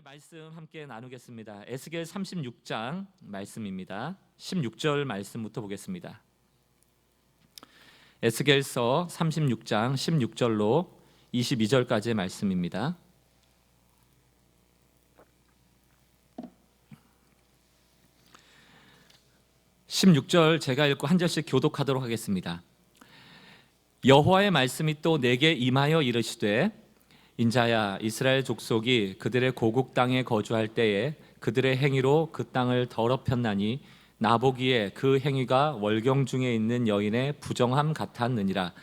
말씀 함께 나누겠습니다. 에스겔 36장 말씀입니다. 16절 말씀부터 보겠습니다. 에스겔서 36장 16절로 22절까지의 말씀입니다. (16절) 제가 읽고 한 절씩 교독하도록 하겠습니다. 여호와의 말씀이 또 내게 임하여 이르시되 인자야, 이스라엘 족속이 그들의 고국 땅에 거주할 때에 그들의 행위로 그 땅을 더럽혔나니 나보기에 그 행위가 월경 중에 있는 여인의 부정함 같았느니라.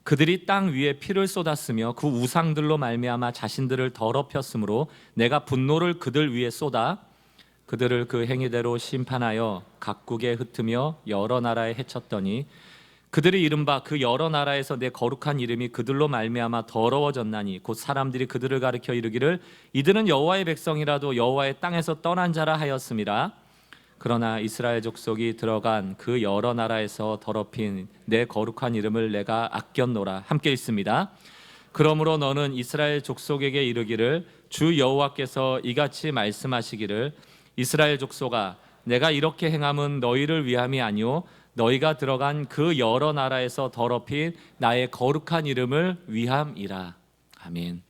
그들이 땅 위에 피를 쏟았으며 그 우상들로 말미암아 자신들을 더럽혔으므로 내가 분노를 그들 위에 쏟아 그들을 그 행위대로 심판하여 각국에 흩으며 여러 나라에 해쳤더니 그들이 이른바 그 여러 나라에서 내 거룩한 이름이 그들로 말미암아 더러워졌나니 곧 사람들이 그들을 가리켜 이르기를 이들은 여호와의 백성이라도 여호와의 땅에서 떠난 자라 하였음이라. 그러나 이스라엘 족속이 들어간 그 여러 나라에서 더럽힌 내 거룩한 이름을 내가 아꼈노라. 함께 읽습니다. 그러므로 너는 이스라엘 족속에게 이르기를 주 여호와께서 이같이 말씀하시기를 이스라엘 족속아, 내가 이렇게 행함은 너희를 위함이 아니오 너희가 들어간 그 여러 나라에서 더럽힌 나의 거룩한 이름을 위함이라. 아멘.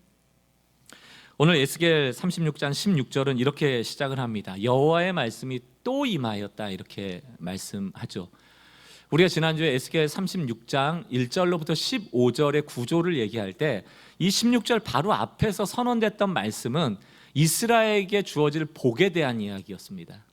오늘 에스겔 36장 16절은 이렇게 시작을 합니다. 여호와의 말씀이 또 임하였다, 이렇게 말씀하죠. 우리가 지난주에 에스겔 36장 1절로부터 15절의 구조를 얘기할 때 이 16절 바로 앞에서 선언됐던 말씀은 이스라엘에게 주어질 복에 대한 이야기였습니다.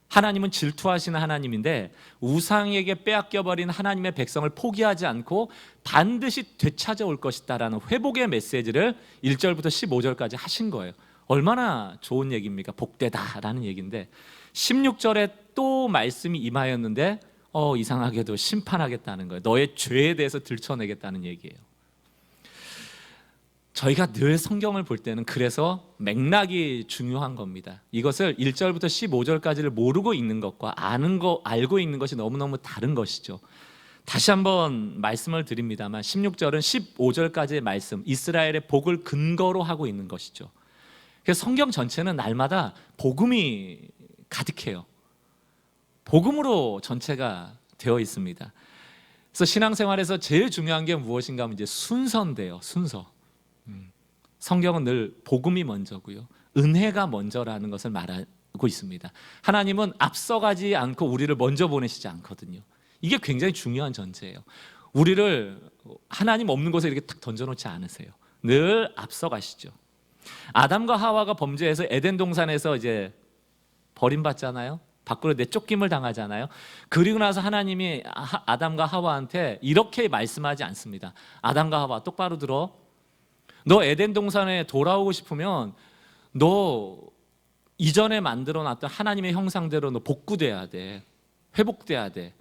하나님은 질투하시는 하나님인데 우상에게 빼앗겨버린 하나님의 백성을 포기하지 않고 반드시 되찾아올 것이다라는 회복의 메시지를 1절부터 15절까지 하신 거예요. 얼마나 좋은 얘기입니까? 복되다라는 얘기인데 16절에 또 말씀이 임하였는데 이상하게도 심판하겠다는 거예요. 너의 죄에 대해서 들춰내겠다는 얘기예요. 저희가 늘 성경을 볼 때는 그래서 맥락이 중요한 겁니다. 이것을 1절부터 15절까지를 모르고 있는 것과 알고 있는 것이 너무너무 다른 것이죠. 다시 한번 말씀을 드립니다만 16절은 15절까지의 말씀, 이스라엘의 복을 근거로 하고 있는 것이죠. 그래서 성경 전체는 날마다 복음이 가득해요. 복음으로 전체가 되어 있습니다. 그래서 신앙생활에서 제일 중요한 게 무엇인가 하면 이제 순서인데요. 순서. 성경은 늘 복음이 먼저고요, 은혜가 먼저라는 것을 말하고 있습니다. 하나님은 앞서가지 않고 우리를 먼저 보내시지 않거든요. 이게 굉장히 중요한 전제예요. 우리를 하나님 없는 곳에 이렇게 딱 던져놓지 않으세요. 늘 앞서가시죠. 아담과 하와가 범죄해서 에덴 동산에서 이제 버림받잖아요. 밖으로 내쫓김을 당하잖아요. 그리고 나서 하나님이 아담과 하와한테 이렇게 말씀하지 않습니다. 아담과 하와, 똑바로 들어. 너 에덴 동산에 돌아오고 싶으면 너 이전에 만들어놨던 하나님의 형상대로 너 복구돼야 돼. 회복돼야 돼.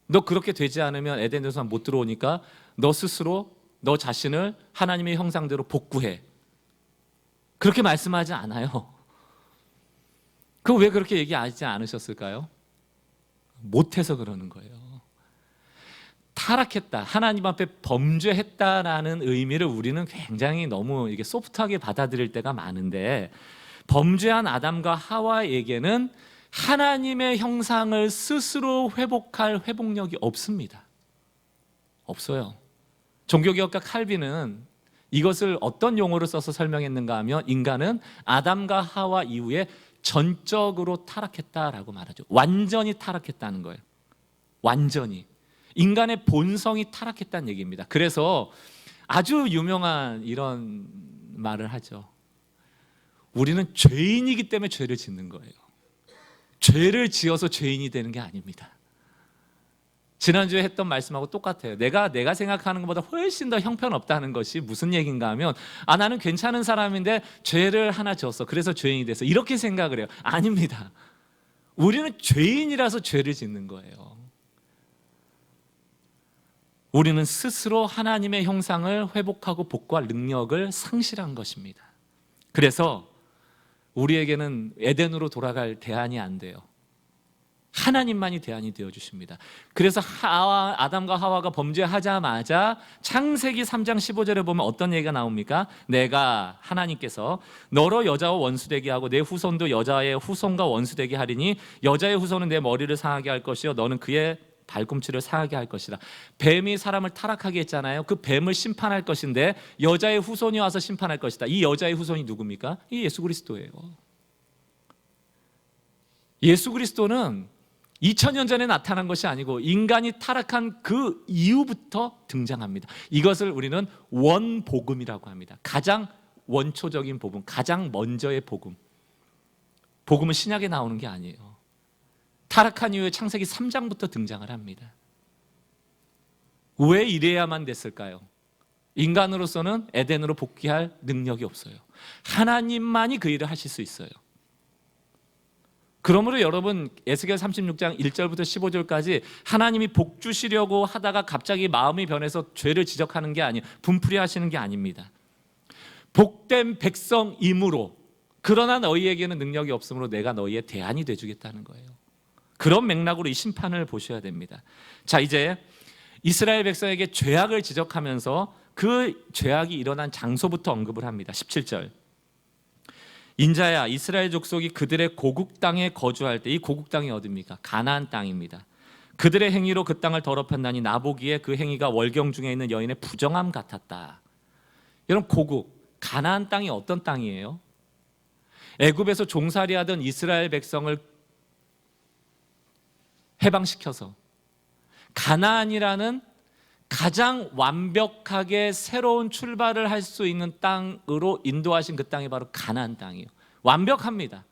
너 그렇게 되지 않으면 에덴 동산 못 들어오니까 너 스스로 너 자신을 하나님의 형상대로 복구해. 그렇게 말씀하지 않아요. 그거 왜 그렇게 얘기하지 않으셨을까요? 못해서 그러는 거예요. 타락했다, 하나님 앞에 범죄했다라는 의미를 우리는 굉장히 너무 이게 소프트하게 받아들일 때가 많은데, 범죄한 아담과 하와에게는 하나님의 형상을 스스로 회복할 회복력이 없습니다. 없어요. 종교개혁가 칼빈은 이것을 어떤 용어를 써서 설명했는가 하면 인간은 아담과 하와 이후에 전적으로 타락했다라고 말하죠. 완전히 타락했다는 거예요. 완전히. 인간의 본성이 타락했다는 얘기입니다. 그래서 아주 유명한 이런 말을 하죠. 우리는 죄인이기 때문에 죄를 짓는 거예요. 죄를 지어서 죄인이 되는 게 아닙니다. 지난주에 했던 말씀하고 똑같아요. 내가 생각하는 것보다 훨씬 더 형편없다는 것이 무슨 얘기인가 하면 나는 괜찮은 사람인데 죄를 하나 지었어. 그래서 죄인이 돼서 이렇게 생각을 해요. 아닙니다. 우리는 죄인이라서 죄를 짓는 거예요. 우리는 스스로 하나님의 형상을 회복하고 복구할 능력을 상실한 것입니다. 그래서 우리에게는 에덴으로 돌아갈 대안이 안 돼요. 하나님만이 대안이 되어 주십니다. 그래서 아담과 하와가 범죄하자마자 창세기 3장 15절에 보면 어떤 얘기가 나옵니까? 내가 하나님께서 너로 여자와 원수되게 하고 내 후손도 여자의 후손과 원수되게 하리니 여자의 후손은 내 머리를 상하게 할 것이요 너는 그의 발꿈치를 상하게 할 것이라. 뱀이 사람을 타락하게 했잖아요. 그 뱀을 심판할 것인데 여자의 후손이 와서 심판할 것이다. 이 여자의 후손이 누굽니까? 이 예수 그리스도예요. 예수 그리스도는 2000년 전에 나타난 것이 아니고 인간이 타락한 그 이후부터 등장합니다. 이것을 우리는 원복음이라고 합니다. 가장 원초적인 복음, 가장 먼저의 복음. 복음은 신약에 나오는 게 아니에요. 타락한 이후에 창세기 3장부터 등장을 합니다. 왜 이래야만 됐을까요? 인간으로서는 에덴으로 복귀할 능력이 없어요. 하나님만이 그 일을 하실 수 있어요. 그러므로 여러분 에스겔 36장 1절부터 15절까지 하나님이 복 주시려고 하다가 갑자기 마음이 변해서 죄를 지적하는 게 아니에요. 분풀이 하시는 게 아닙니다. 복된 백성이므로 그러나 너희에게는 능력이 없으므로 내가 너희의 대안이 되주겠다는 거예요. 그런 맥락으로 이 심판을 보셔야 됩니다. 자, 이제 이스라엘 백성에게 죄악을 지적하면서 그 죄악이 일어난 장소부터 언급을 합니다. 17절 인자야 이스라엘 족속이 그들의 고국 땅에 거주할 때 이 고국 땅이 어디입니까? 가나안 땅입니다. 그들의 행위로 그 땅을 더럽혔나니 나보기에 그 행위가 월경 중에 있는 여인의 부정함 같았다. 여러분 고국 가나안 땅이 어떤 땅이에요? 애굽에서 종살이하던 이스라엘 백성을 해방시켜서 가나안이라는 가장 완벽하게 새로운 출발을 할 수 있는 땅으로 인도하신 그 땅이 바로 가나안 땅이에요. 완벽합니다.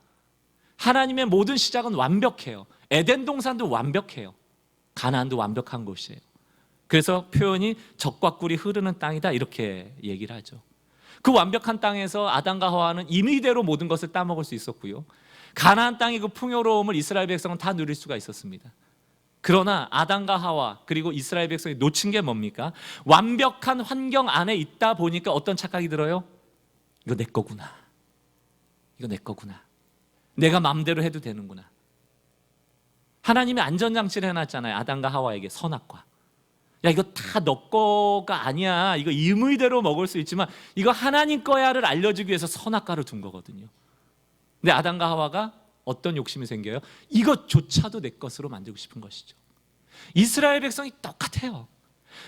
하나님의 모든 시작은 완벽해요. 에덴 동산도 완벽해요. 가나안도 완벽한 곳이에요. 그래서 표현이 젖과 꿀이 흐르는 땅이다 이렇게 얘기를 하죠. 그 완벽한 땅에서 아담과 하와는 임의대로 모든 것을 따먹을 수 있었고요. 가나안 땅의 그 풍요로움을 이스라엘 백성은 다 누릴 수가 있었습니다. 그러나 아담과 하와 그리고 이스라엘 백성이 놓친 게 뭡니까? 완벽한 환경 안에 있다 보니까 어떤 착각이 들어요? 이거 내 거구나. 이거 내 거구나. 내가 마음대로 해도 되는구나. 하나님이 안전장치를 해놨잖아요. 아담과 하와에게 선악과. 야 이거 다 너 거가 아니야. 이거 임의대로 먹을 수 있지만 이거 하나님 거야를 알려주기 위해서 선악과를 둔 거거든요. 근데 아담과 하와가 어떤 욕심이 생겨요? 이것조차도 내 것으로 만들고 싶은 것이죠. 이스라엘 백성이 똑같아요.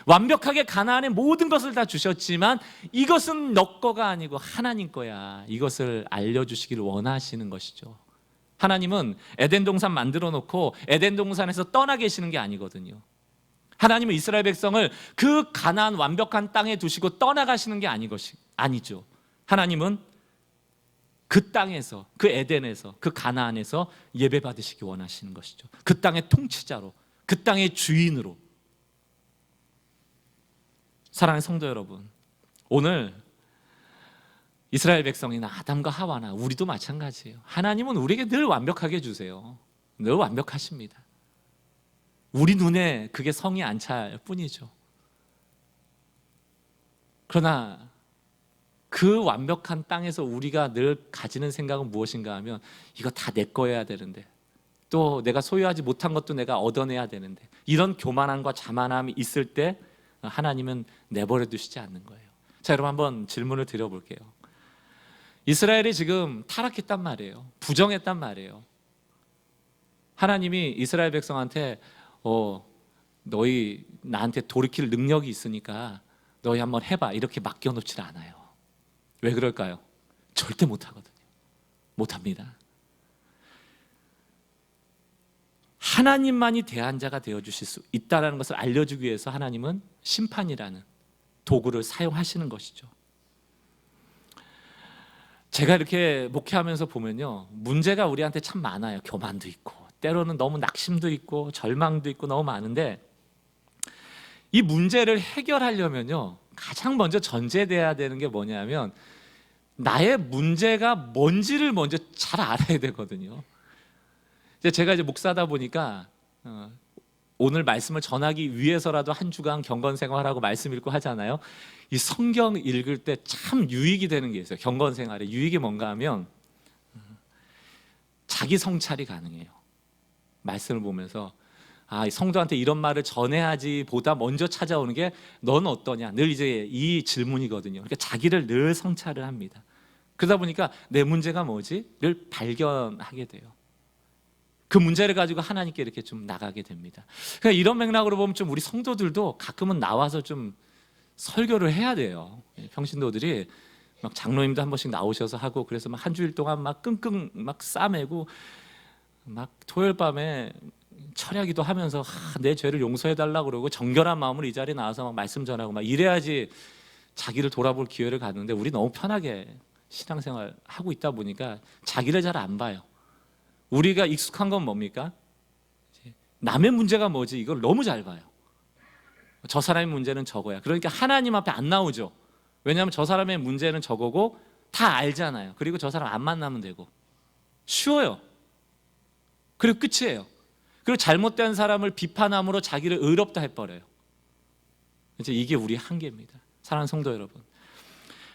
완벽하게 가나안의 모든 것을 다 주셨지만 이것은 너 거가 아니고 하나님 거야. 이것을 알려주시기를 원하시는 것이죠. 하나님은 에덴 동산 만들어 놓고 에덴 동산에서 떠나 계시는 게 아니거든요. 하나님은 이스라엘 백성을 그 가나안 완벽한 땅에 두시고 떠나가시는 게 아니죠. 하나님은 그 땅에서, 그 에덴에서, 그 가나안에서 예배 받으시기 원하시는 것이죠. 그 땅의 통치자로, 그 땅의 주인으로. 사랑하는 성도 여러분, 오늘 이스라엘 백성이나 아담과 하와나 우리도 마찬가지예요. 하나님은 우리에게 늘 완벽하게 주세요. 늘 완벽하십니다. 우리 눈에 그게 성이 안 찰 뿐이죠. 그러나 그 완벽한 땅에서 우리가 늘 가지는 생각은 무엇인가 하면 이거 다 내 거여야 되는데 또 내가 소유하지 못한 것도 내가 얻어내야 되는데 이런 교만함과 자만함이 있을 때 하나님은 내버려 두시지 않는 거예요. 자, 여러분 한번 질문을 드려볼게요. 이스라엘이 지금 타락했단 말이에요. 부정했단 말이에요. 하나님이 이스라엘 백성한테 너희 나한테 돌이킬 능력이 있으니까 너희 한번 해봐 이렇게 맡겨놓지 않아요. 왜 그럴까요? 절대 못하거든요. 못합니다. 하나님만이 대안자가 되어주실 수 있다는 것을 알려주기 위해서 하나님은 심판이라는 도구를 사용하시는 것이죠. 제가 이렇게 목회하면서 보면요, 문제가 우리한테 참 많아요. 교만도 있고 때로는 너무 낙심도 있고 절망도 있고 너무 많은데 이 문제를 해결하려면요 가장 먼저 전제돼야 되는 게 뭐냐면 나의 문제가 뭔지를 먼저 잘 알아야 되거든요. 제가 이제 목사다 보니까 오늘 말씀을 전하기 위해서라도 한 주간 경건 생활하고 말씀 읽고 하잖아요. 이 성경 읽을 때 참 유익이 되는 게 있어요. 경건 생활에 유익이 뭔가 하면 자기 성찰이 가능해요. 말씀을 보면서 이 성도한테 이런 말을 전해야지 보다 먼저 찾아오는 게 넌 어떠냐, 늘 이제 이 질문이거든요. 그러니까 자기를 늘 성찰을 합니다. 그러다 보니까 내 문제가 뭐지?를 발견하게 돼요. 그 문제를 가지고 하나님께 이렇게 좀 나가게 됩니다. 그러니까 이런 맥락으로 보면 좀 우리 성도들도 가끔은 나와서 좀 설교를 해야 돼요. 평신도들이 막 장로님도 한 번씩 나오셔서 하고, 그래서 막 한 주일 동안 막 끙끙 막 싸매고 막 토요일 밤에 철야기도 하면서 내 죄를 용서해 달라고 그러고 정결한 마음으로 이 자리에 나와서 막 말씀 전하고 막 이래야지 자기를 돌아볼 기회를 갖는데, 우리 너무 편하게 신앙생활 하고 있다 보니까 자기를 잘 안 봐요. 우리가 익숙한 건 뭡니까? 남의 문제가 뭐지? 이걸 너무 잘 봐요. 저 사람의 문제는 저거야. 그러니까 하나님 앞에 안 나오죠. 왜냐하면 저 사람의 문제는 저거고 다 알잖아요. 그리고 저 사람 안 만나면 되고 쉬워요. 그리고 끝이에요. 그리고 잘못된 사람을 비판함으로 자기를 의롭다 해버려요. 이제 이게 우리 한계입니다. 사랑하는 성도 여러분,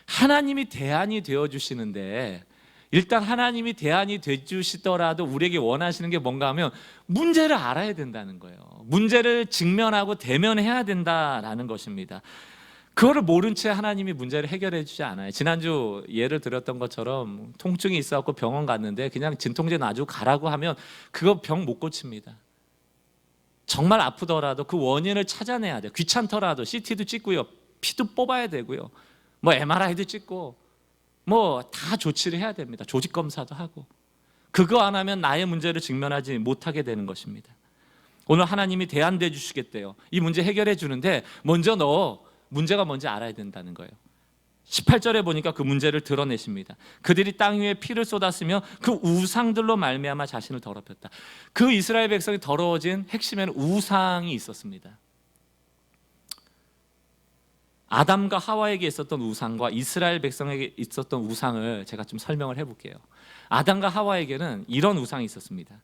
하나님이 대안이 되어주시는데, 일단 하나님이 대안이 되주시더라도 우리에게 원하시는 게 뭔가 하면 문제를 알아야 된다는 거예요. 문제를 직면하고 대면해야 된다라는 것입니다. 그거를 모른 채 하나님이 문제를 해결해 주지 않아요. 지난주 예를 들었던 것처럼 통증이 있어갖고 병원 갔는데 그냥 진통제 놔주고 가라고 하면 그거 병 못 고칩니다. 정말 아프더라도 그 원인을 찾아내야 돼요. 귀찮더라도 CT도 찍고요, 피도 뽑아야 되고요, 뭐 MRI도 찍고 뭐 다 조치를 해야 됩니다. 조직 검사도 하고. 그거 안 하면 나의 문제를 직면하지 못하게 되는 것입니다. 오늘 하나님이 대안돼 주시겠대요. 이 문제 해결해 주는데 먼저 너 문제가 뭔지 알아야 된다는 거예요. 18절에 보니까 그 문제를 드러내십니다. 그들이 땅 위에 피를 쏟았으며 그 우상들로 말미암아 자신을 더럽혔다. 그 이스라엘 백성이 더러워진 핵심에는 우상이 있었습니다. 아담과 하와에게 있었던 우상과 이스라엘 백성에게 있었던 우상을 제가 좀 설명을 해볼게요. 아담과 하와에게는 이런 우상이 있었습니다.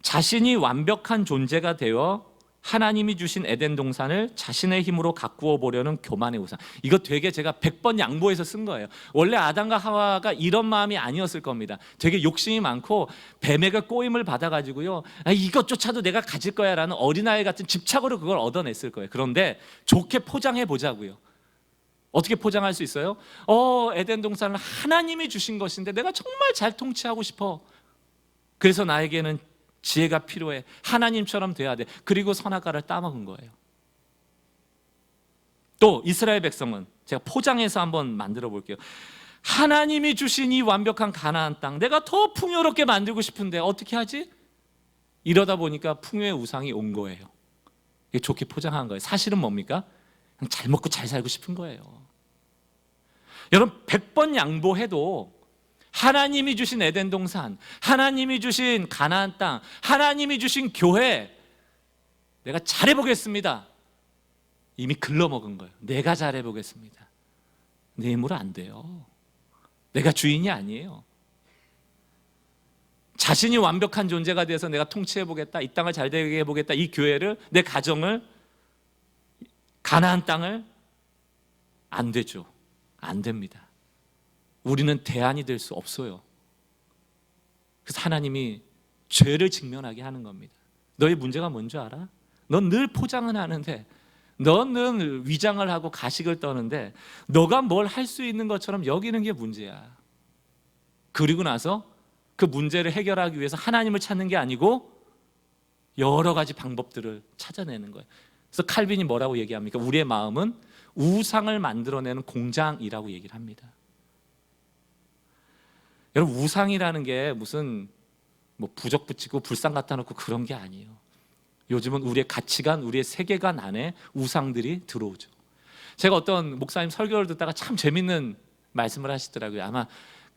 자신이 완벽한 존재가 되어 하나님이 주신 에덴 동산을 자신의 힘으로 가꾸어 보려는 교만의 우상. 이거 되게 제가 100번 양보해서 쓴 거예요. 원래 아담과 하와가 이런 마음이 아니었을 겁니다. 되게 욕심이 많고 뱀에게 꼬임을 받아가지고요, 이것조차도 내가 가질 거야 라는 어린아이 같은 집착으로 그걸 얻어냈을 거예요. 그런데 좋게 포장해 보자고요. 어떻게 포장할 수 있어요? 에덴 동산을 하나님이 주신 것인데 내가 정말 잘 통치하고 싶어. 그래서 나에게는 지혜가 필요해. 하나님처럼 돼야 돼. 그리고 선악과를 따먹은 거예요. 또 이스라엘 백성은 제가 포장해서 한번 만들어 볼게요. 하나님이 주신 이 완벽한 가나안 땅, 내가 더 풍요롭게 만들고 싶은데 어떻게 하지? 이러다 보니까 풍요의 우상이 온 거예요. 이게 좋게 포장한 거예요. 사실은 뭡니까? 그냥 잘 먹고 잘 살고 싶은 거예요. 여러분, 100번 양보해도 하나님이 주신 에덴 동산, 하나님이 주신 가나안 땅, 하나님이 주신 교회, 내가 잘해보겠습니다, 이미 글러먹은 거예요. 내가 잘해보겠습니다. 내 힘으로 안 돼요. 내가 주인이 아니에요. 자신이 완벽한 존재가 돼서 내가 통치해보겠다, 이 땅을 잘 되게 해보겠다, 이 교회를, 내 가정을, 가나안 땅을, 안 되죠. 안 됩니다. 우리는 대안이 될 수 없어요. 그래서 하나님이 죄를 직면하게 하는 겁니다. 너의 문제가 뭔지 알아? 넌 늘 포장은 하는데, 너는 위장을 하고 가식을 떠는데 너가 뭘 할 수 있는 것처럼 여기는 게 문제야. 그리고 나서 그 문제를 해결하기 위해서 하나님을 찾는 게 아니고 여러 가지 방법들을 찾아내는 거예요. 그래서 칼빈이 뭐라고 얘기합니까? 우리의 마음은 우상을 만들어내는 공장이라고 얘기를 합니다. 여러분, 우상이라는 게 무슨 뭐 부적 붙이고 불상 갖다 놓고 그런 게 아니에요. 요즘은 우리의 가치관, 우리의 세계관 안에 우상들이 들어오죠. 제가 어떤 목사님 설교를 듣다가 참 재밌는 말씀을 하시더라고요. 아마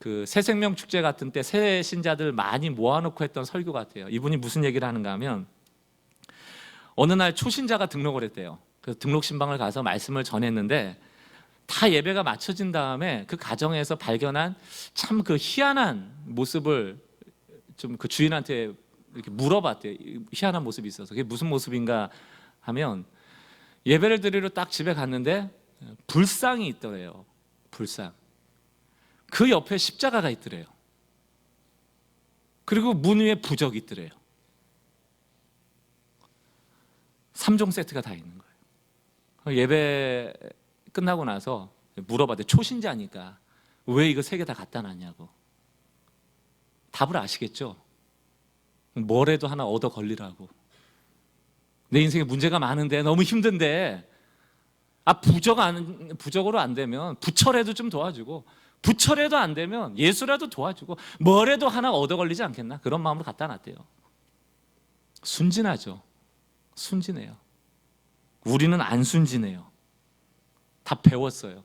그 새생명 축제 같은 때 새 신자들 많이 모아놓고 했던 설교 같아요. 이분이 무슨 얘기를 하는가 하면, 어느 날 초신자가 등록을 했대요. 그래서 등록 신방을 가서 말씀을 전했는데 다 예배가 마쳐진 다음에 그 가정에서 발견한 참 그 희한한 모습을 좀 그 주인한테 이렇게 물어봤대요. 희한한 모습이 있어서. 그게 무슨 모습인가 하면, 예배를 드리러 딱 집에 갔는데 불상이 있더래요. 불상. 그 옆에 십자가가 있더래요. 그리고 문 위에 부적이 있더래요. 3종 세트가 다 있는 거예요. 예배 끝나고 나서 물어봐도 초신자니까 왜 이거 3개 다 갖다 놨냐고. 답을 아시겠죠? 뭐래도 하나 얻어 걸리라고. 내 인생에 문제가 많은데 너무 힘든데 부적으로 안 되면 부처라도 좀 도와주고, 부처라도 안 되면 예수라도 도와주고, 뭐래도 하나 얻어 걸리지 않겠나? 그런 마음으로 갖다 놨대요. 순진하죠. 순진해요. 우리는 안 순진해요. 다 배웠어요.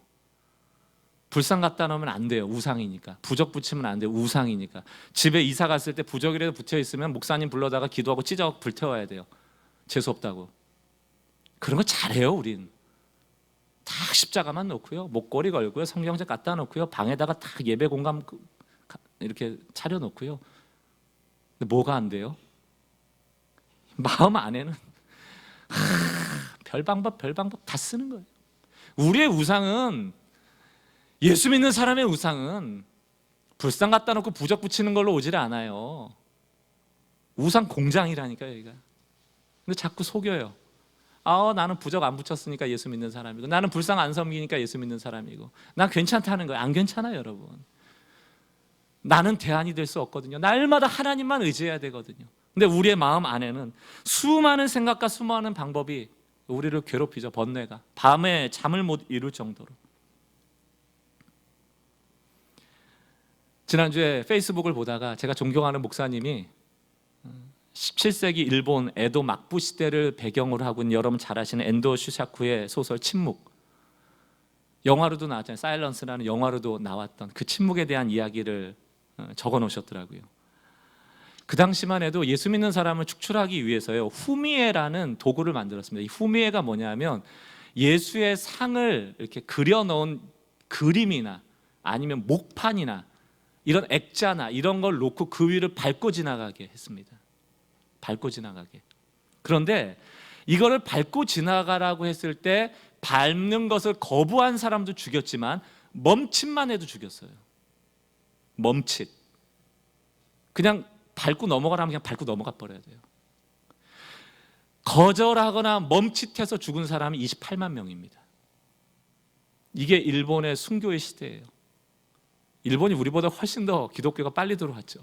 불상 갖다 놓으면 안 돼요. 우상이니까. 부적 붙이면 안 돼요. 우상이니까. 집에 이사 갔을 때 부적이라도 붙여 있으면 목사님 불러다가 기도하고 찢어 불태워야 돼요. 재수 없다고. 그런 거 잘해요. 우린 딱 십자가만 놓고요, 목걸이 걸고요, 성경책 갖다 놓고요, 방에다가 딱 예배 공간 이렇게 차려 놓고요. 근데 뭐가 안 돼요? 마음 안에는 별 방법 다 쓰는 거예요. 우리의 우상은, 예수 믿는 사람의 우상은 불상 갖다 놓고 부적 붙이는 걸로 오질 않아요. 우상 공장이라니까요, 여기가. 근데 자꾸 속여요. 나는 부적 안 붙였으니까 예수 믿는 사람이고, 나는 불상 안 섬기니까 예수 믿는 사람이고, 난 괜찮다는 거예요. 안 괜찮아요, 여러분. 나는 대안이 될 수 없거든요. 날마다 하나님만 의지해야 되거든요. 근데 우리의 마음 안에는 수많은 생각과 수많은 방법이 우리를 괴롭히죠. 번뇌가. 밤에 잠을 못 이룰 정도로. 지난주에 페이스북을 보다가 제가 존경하는 목사님이 17세기 일본 에도 막부 시대를 배경으로 하고 있는, 여러분 잘 아시는 엔도 슈사쿠의 소설 침묵, 영화로도 나왔잖아요. 사일런스라는 영화로도 나왔던 그 침묵에 대한 이야기를 적어 놓으셨더라고요. 그 당시만 해도 예수 믿는 사람을 축출하기 위해서요, 후미에라는 도구를 만들었습니다. 이 후미에가 뭐냐면 예수의 상을 이렇게 그려놓은 그림이나 아니면 목판이나 이런 액자나 이런 걸 놓고 그 위를 밟고 지나가게 했습니다. 밟고 지나가게. 그런데 이거를 밟고 지나가라고 했을 때 밟는 것을 거부한 사람도 죽였지만 멈칫만 해도 죽였어요. 멈칫. 그냥 밟고 넘어가라면 그냥 밟고 넘어가 버려야 돼요. 거절하거나 멈칫해서 죽은 사람이 28만 명입니다. 이게 일본의 순교의 시대예요. 일본이 우리보다 훨씬 더 기독교가 빨리 들어왔죠.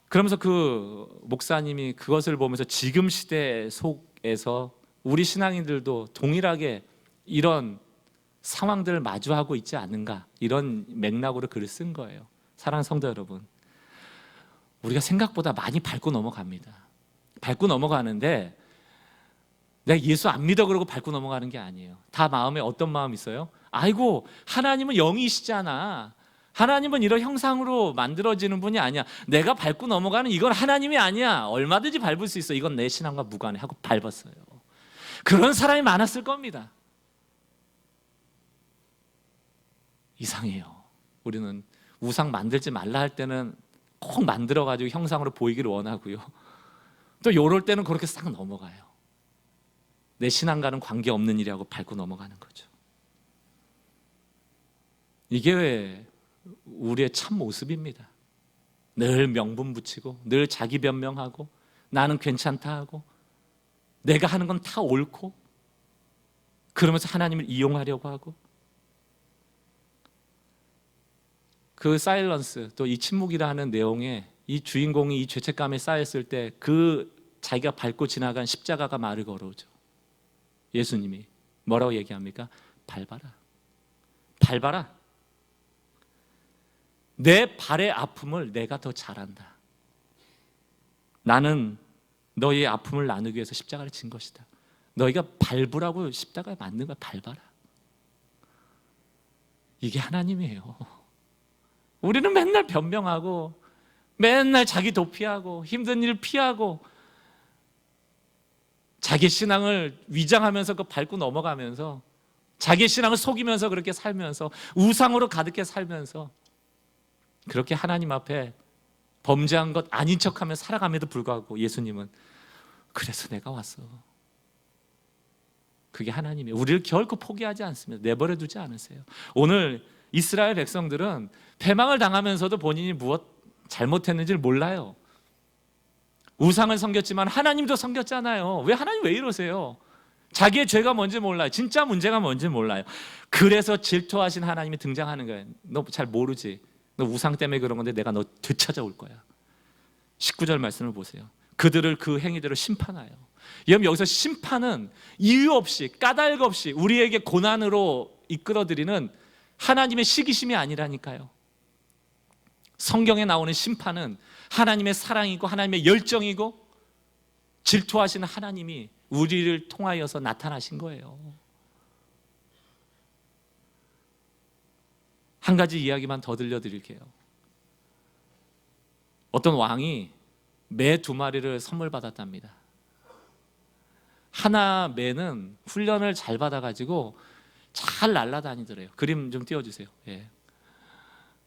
그러면서 그 목사님이 그것을 보면서 지금 시대 속에서 우리 신앙인들도 동일하게 이런 상황들을 마주하고 있지 않는가, 이런 맥락으로 글을 쓴 거예요. 사랑하는 성도 여러분, 우리가 생각보다 많이 밟고 넘어갑니다. 밟고 넘어가는데 내가 예수 안 믿어 그러고 밟고 넘어가는 게 아니에요. 다 마음에 어떤 마음이 있어요? 아이고, 하나님은 영이시잖아. 하나님은 이런 형상으로 만들어지는 분이 아니야. 내가 밟고 넘어가는 이건 하나님이 아니야. 얼마든지 밟을 수 있어. 이건 내 신앙과 무관해 하고 밟았어요. 그런 사람이 많았을 겁니다. 이상해요. 우리는 우상 만들지 말라 할 때는 꼭 만들어가지고 형상으로 보이기를 원하고요, 또 요럴 때는 그렇게 싹 넘어가요. 내 신앙과는 관계없는 일이라고 밟고 넘어가는 거죠. 이게 왜 우리의 참 모습입니다. 늘 명분 붙이고, 늘 자기 변명하고, 나는 괜찮다 하고, 내가 하는 건 다 옳고, 그러면서 하나님을 이용하려고 하고. 그 사일런스, 또 이 침묵이라는 내용에 이 주인공이 이 죄책감에 쌓였을 때 그 자기가 밟고 지나간 십자가가 말을 걸어오죠. 예수님이 뭐라고 얘기합니까? 밟아라. 밟아라. 내 발의 아픔을 내가 더 잘한다. 나는 너희의 아픔을 나누기 위해서 십자가를 진 것이다. 너희가 밟으라고 십자가에 맞는 거야. 밟아라. 이게 하나님이에요. 우리는 맨날 변명하고, 맨날 자기 도피하고, 힘든 일 피하고, 자기 신앙을 위장하면서 그 밟고 넘어가면서, 자기 신앙을 속이면서 그렇게 살면서, 우상으로 가득해 살면서, 그렇게 하나님 앞에 범죄한 것 아닌 척하며 살아감에도 불구하고 예수님은 그래서 내가 왔어. 그게 하나님이에요. 우리를 결코 포기하지 않습니다. 내버려 두지 않으세요. 오늘 이스라엘 백성들은 패망을 당하면서도 본인이 무엇 잘못했는지를 몰라요. 우상을 섬겼지만 하나님도 섬겼잖아요. 왜 하나님 왜 이러세요? 자기의 죄가 뭔지 몰라요. 진짜 문제가 뭔지 몰라요. 그래서 질투하신 하나님이 등장하는 거예요. 너 잘 모르지. 너 우상 때문에 그런 건데 내가 너 되찾아올 거야. 19절 말씀을 보세요. 그들을 그 행위대로 심판하여. 여러분, 여기서 심판은 이유 없이 까닭 없이 우리에게 고난으로 이끌어들이는 하나님의 시기심이 아니라니까요. 성경에 나오는 심판은 하나님의 사랑이고 하나님의 열정이고 질투하시는 하나님이 우리를 통하여서 나타나신 거예요. 한 가지 이야기만 더 들려드릴게요. 어떤 왕이 매 2마리를 선물 받았답니다. 하나 매는 훈련을 잘 받아가지고 잘 날아다니더래요. 그림 좀 띄워주세요. 예.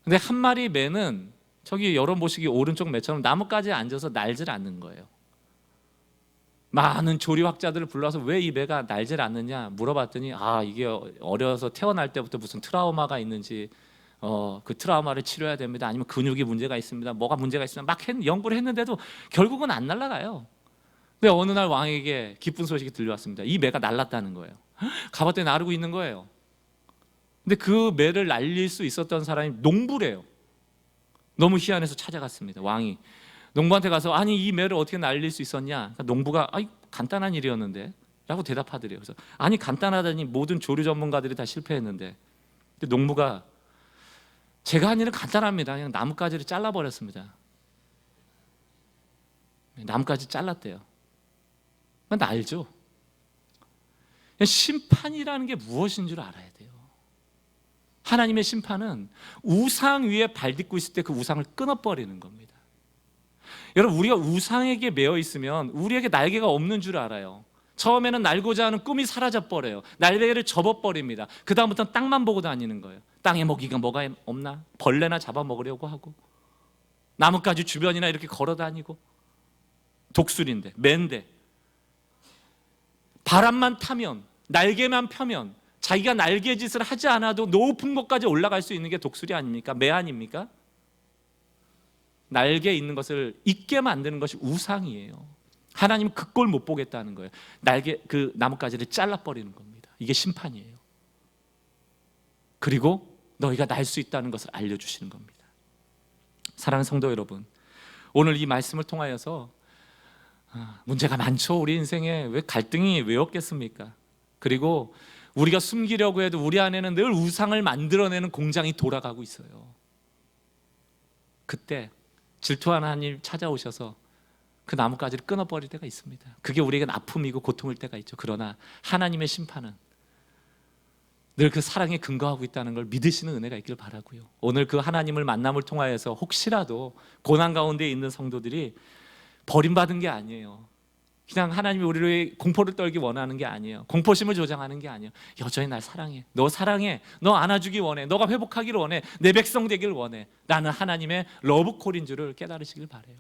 근데 한 마리 매는 저기 여러분 보시기 오른쪽 매처럼 나뭇가지에 앉아서 날질 않는 거예요. 많은 조리학자들을 불러서 왜 이 매가 날질 않느냐 물어봤더니 이게 어려서 태어날 때부터 무슨 트라우마가 있는지 그 트라우마를 치료해야 됩니다. 아니면 근육이 문제가 있습니다. 뭐가 문제가 있으면 막 연구를 했는데도 결국은 안 날아가요. 근데 어느 날 왕에게 기쁜 소식이 들려왔습니다. 이 매가 날랐다는 거예요. 가봤더니 나르고 있는 거예요. 근데 그 매를 날릴 수 있었던 사람이 농부래요. 너무 희한해서 찾아갔습니다. 왕이 농부한테 가서 아니 이 매를 어떻게 날릴 수 있었냐? 그러니까 농부가 간단한 일이었는데 라고 대답하더래요. 그래서 아니 간단하다니 모든 조류 전문가들이 다 실패했는데. 근데 농부가 제가 한 일은 간단합니다. 그냥 나뭇가지를 잘라버렸습니다. 나뭇가지 잘랐대요. 근데 알죠? 심판이라는 게 무엇인 줄 알아야 돼요. 하나님의 심판은 우상 위에 발 딛고 있을 때 그 우상을 끊어버리는 겁니다. 여러분, 우리가 우상에게 매여 있으면 우리에게 날개가 없는 줄 알아요. 처음에는 날고자 하는 꿈이 사라져버려요. 날개를 접어버립니다. 그 다음부터는 땅만 보고 다니는 거예요. 땅에 먹이가 뭐가 없나? 벌레나 잡아먹으려고 하고 나뭇가지 주변이나 이렇게 걸어다니고 독수리인데 매인데 바람만 타면 날개만 펴면 자기가 날개짓을 하지 않아도 높은 곳까지 올라갈 수 있는 게 독수리 아닙니까? 매 아닙니까? 날개에 있는 것을 잊게 만드는 것이 우상이에요. 하나님은 그 꼴 못 보겠다는 거예요. 날개 그 나뭇가지를 잘라버리는 겁니다. 이게 심판이에요. 그리고 너희가 날 수 있다는 것을 알려주시는 겁니다. 사랑하는 성도 여러분, 오늘 이 말씀을 통하여서 문제가 많죠. 우리 인생에 왜 갈등이 왜 없겠습니까? 그리고 우리가 숨기려고 해도 우리 안에는 늘 우상을 만들어내는 공장이 돌아가고 있어요. 그때 질투하는 하나님 찾아오셔서 그 나뭇가지를 끊어버릴 때가 있습니다. 그게 우리에겐 아픔이고 고통일 때가 있죠. 그러나 하나님의 심판은 늘 그 사랑에 근거하고 있다는 걸 믿으시는 은혜가 있길 바라고요. 오늘 그 하나님을 만남을 통하여서 혹시라도 고난 가운데 있는 성도들이 버림받은 게 아니에요. 그냥 하나님이 우리를 공포를 떨기 원하는 게 아니에요. 공포심을 조장하는 게 아니에요. 여전히 날 사랑해. 너 사랑해. 너 안아주기 원해. 너가 회복하기를 원해. 내 백성 되길 원해. 라는 하나님의 러브콜인 줄을 깨달으시길 바라요.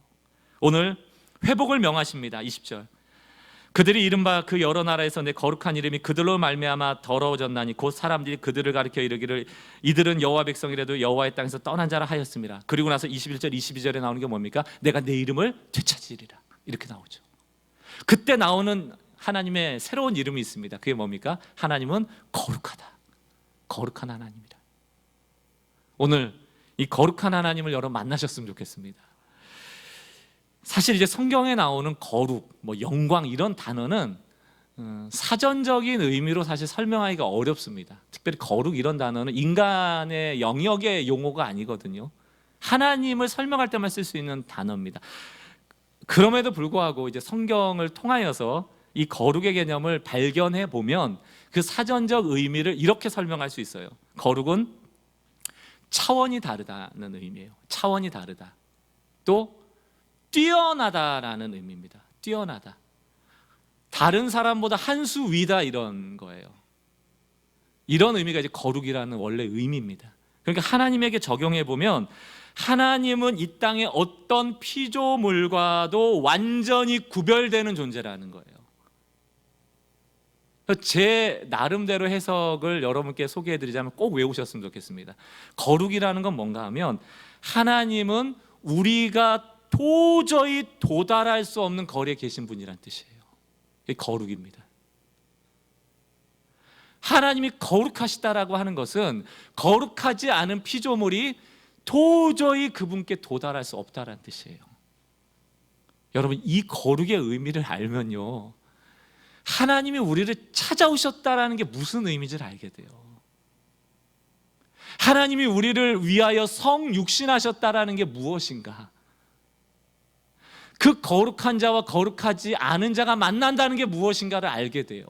오늘 회복을 명하십니다. 20절. 그들이 이른바 그 여러 나라에서 내 거룩한 이름이 그들로 말미암아 더러워졌나니 곧 사람들이 그들을 가리켜 이르기를 이들은 여호와 백성이라도 여호와의 땅에서 떠난 자라 하였습니다. 그리고 나서 21절 22절에 나오는 게 뭡니까? 내가 내 이름을 되찾으리라. 이렇게 나오죠. 그때 나오는 하나님의 새로운 이름이 있습니다. 그게 뭡니까? 하나님은 거룩하다. 거룩한 하나님이다. 오늘 이 거룩한 하나님을 여러분 만나셨으면 좋겠습니다. 사실 이제 성경에 나오는 거룩, 영광 이런 단어는 사전적인 의미로 사실 설명하기가 어렵습니다. 특별히 거룩 이런 단어는 인간의 영역의 용어가 아니거든요. 하나님을 설명할 때만 쓸 수 있는 단어입니다. 그럼에도 불구하고 이제 성경을 통하여서 이 거룩의 개념을 발견해 보면 그 사전적 의미를 이렇게 설명할 수 있어요. 거룩은 차원이 다르다는 의미예요. 차원이 다르다. 또 뛰어나다라는 의미입니다. 뛰어나다. 다른 사람보다 한 수 위다 이런 거예요. 이런 의미가 이제 거룩이라는 원래 의미입니다. 그러니까 하나님에게 적용해 보면 하나님은 이 땅의 어떤 피조물과도 완전히 구별되는 존재라는 거예요. 제 나름대로 해석을 여러분께 소개해 드리자면 꼭 외우셨으면 좋겠습니다. 거룩이라는 건 뭔가 하면 하나님은 우리가 도저히 도달할 수 없는 거리에 계신 분이란 뜻이에요. 이게 거룩입니다. 하나님이 거룩하시다라고 하는 것은 거룩하지 않은 피조물이 도저히 그분께 도달할 수 없다라는 뜻이에요. 여러분, 이 거룩의 의미를 알면요, 하나님이 우리를 찾아오셨다라는 게 무슨 의미인지를 알게 돼요. 하나님이 우리를 위하여 성육신하셨다라는 게 무엇인가? 그 거룩한 자와 거룩하지 않은 자가 만난다는 게 무엇인가를 알게 돼요.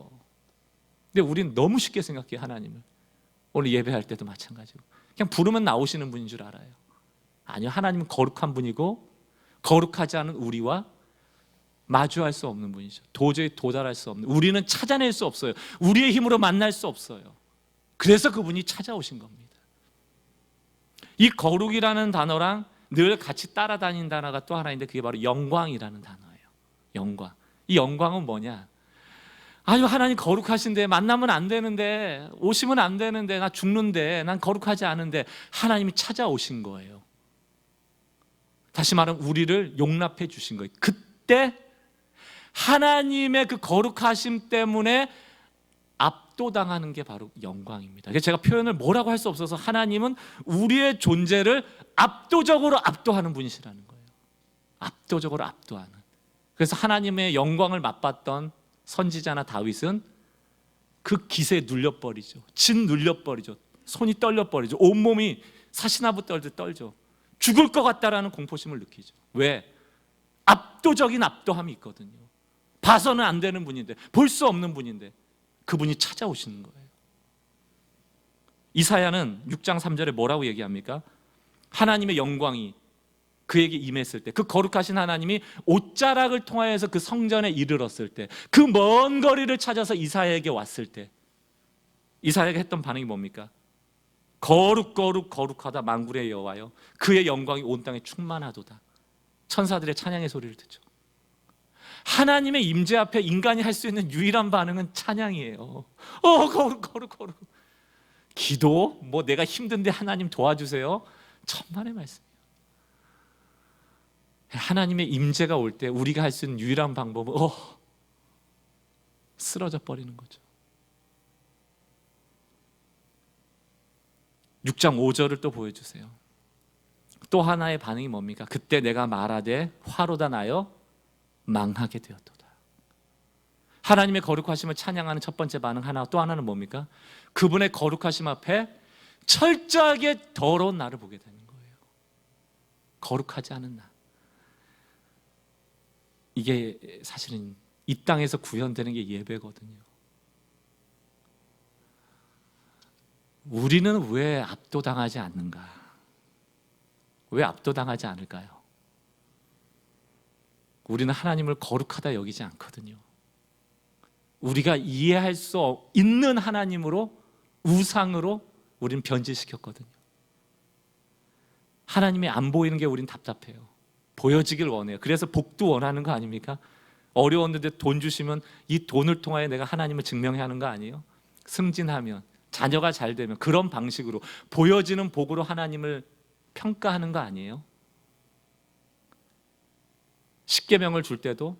근데 우리는 너무 쉽게 생각해요, 하나님을. 오늘 예배할 때도 마찬가지고 그냥 부르면 나오시는 분인 줄 알아요. 아니요, 하나님은 거룩한 분이고 거룩하지 않은 우리와 마주할 수 없는 분이죠. 도저히 도달할 수 없는, 우리는 찾아낼 수 없어요. 우리의 힘으로 만날 수 없어요. 그래서 그분이 찾아오신 겁니다. 이 거룩이라는 단어랑 늘 같이 따라다니는 단어가 또 하나 있는데, 그게 바로 영광이라는 단어예요. 영광. 이 영광은 뭐냐? 아유, 하나님 거룩하신데 만나면 안 되는데, 오시면 안 되는데, 나 죽는데, 난 거룩하지 않은데, 하나님이 찾아오신 거예요. 다시 말하면 우리를 용납해 주신 거예요. 그때 하나님의 그 거룩하심 때문에 압도당하는 게 바로 영광입니다. 그래서 제가 표현을 뭐라고 할 수 없어서, 하나님은 우리의 존재를 압도적으로 압도하는 분이시라는 거예요. 압도적으로 압도하는. 그래서 하나님의 영광을 맛봤던 선지자나 다윗은 그 기세에 눌려버리죠. 진 눌려버리죠. 손이 떨려버리죠. 온몸이 사시나무 떨듯 떨죠. 죽을 것 같다라는 공포심을 느끼죠. 왜? 압도적인 압도함이 있거든요. 봐서는 안 되는 분인데, 볼 수 없는 분인데 그분이 찾아오시는 거예요. 이사야는 6장 3절에 뭐라고 얘기합니까? 하나님의 영광이 그에게 임했을 때, 그 거룩하신 하나님이 옷자락을 통하여서 그 성전에 이르렀을 때, 그 먼 거리를 찾아서 이사야에게 왔을 때, 이사야가 했던 반응이 뭡니까? 거룩 거룩 거룩하다 만군의 여호와여, 그의 영광이 온 땅에 충만하도다. 천사들의 찬양의 소리를 듣죠. 하나님의 임재 앞에 인간이 할 수 있는 유일한 반응은 찬양이에요. 거룩 거룩 거룩. 기도? 뭐 내가 힘든데 하나님 도와주세요? 천만의 말씀이에요. 하나님의 임재가 올 때 우리가 할 수 있는 유일한 방법은 쓰러져 버리는 거죠. 6장 5절을 또 보여주세요. 또 하나의 반응이 뭡니까? 그때 내가 말하되 화로다 나여 망하게 되었도다. 하나님의 거룩하심을 찬양하는 첫 번째 반응 하나, 또 하나는 뭡니까? 그분의 거룩하심 앞에 철저하게 더러운 나를 보게 되는 거예요. 거룩하지 않은 나. 이게 사실은 이 땅에서 구현되는 게 예배거든요. 우리는 왜 압도당하지 않는가? 왜 압도당하지 않을까요? 우리는 하나님을 거룩하다 여기지 않거든요. 우리가 이해할 수 있는 하나님으로, 우상으로 우리는 변질시켰거든요. 하나님이 안 보이는 게 우린 답답해요. 보여지길 원해요. 그래서 복도 원하는 거 아닙니까? 어려웠는데 돈 주시면 이 돈을 통하여 내가 하나님을 증명해야 하는 거 아니에요? 승진하면, 자녀가 잘 되면 그런 방식으로 보여지는 복으로 하나님을 평가하는 거 아니에요? 십계명을 줄 때도,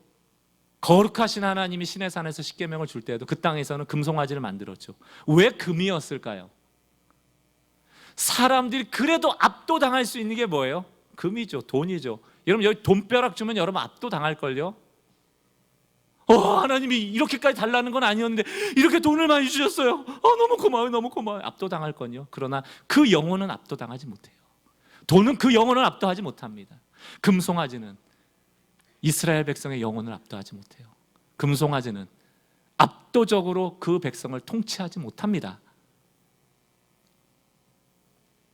거룩하신 하나님이 신의 산에서 십계명을 줄 때도 그 땅에서는 금송아지를 만들었죠. 왜 금이었을까요? 사람들이 그래도 압도당할 수 있는 게 뭐예요? 금이죠. 돈이죠. 여러분, 여기 돈벼락 주면 여러분 압도당할걸요? 하나님이 이렇게까지 달라는 건 아니었는데 이렇게 돈을 많이 주셨어요. 너무 고마워요. 너무 고마워요. 압도당할건요. 그러나 그 영혼은 압도당하지 못해요. 돈은 그 영혼을 압도하지 못합니다. 금송아지는 이스라엘 백성의 영혼을 압도하지 못해요. 금송아지는 압도적으로 그 백성을 통치하지 못합니다.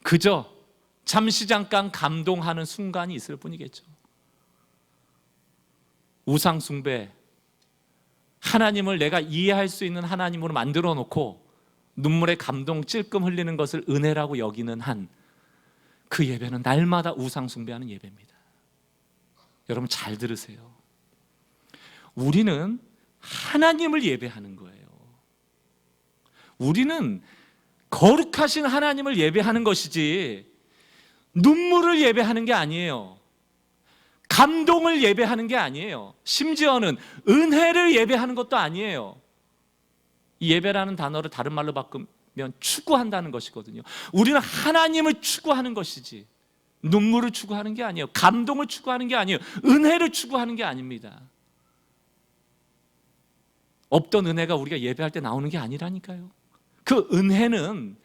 그저 잠시 잠깐 감동하는 순간이 있을 뿐이겠죠. 우상 숭배, 하나님을 내가 이해할 수 있는 하나님으로 만들어 놓고 눈물에 감동 찔끔 흘리는 것을 은혜라고 여기는 한 그 예배는 날마다 우상 숭배하는 예배입니다. 여러분 잘 들으세요. 우리는 하나님을 예배하는 거예요. 우리는 거룩하신 하나님을 예배하는 것이지 눈물을 예배하는 게 아니에요. 감동을 예배하는 게 아니에요. 심지어는 은혜를 예배하는 것도 아니에요. 이 예배라는 단어를 다른 말로 바꾸면 추구한다는 것이거든요. 우리는 하나님을 추구하는 것이지 눈물을 추구하는 게 아니에요. 감동을 추구하는 게 아니에요. 은혜를 추구하는 게 아닙니다. 없던 은혜가 우리가 예배할 때 나오는 게 아니라니까요. 그 은혜는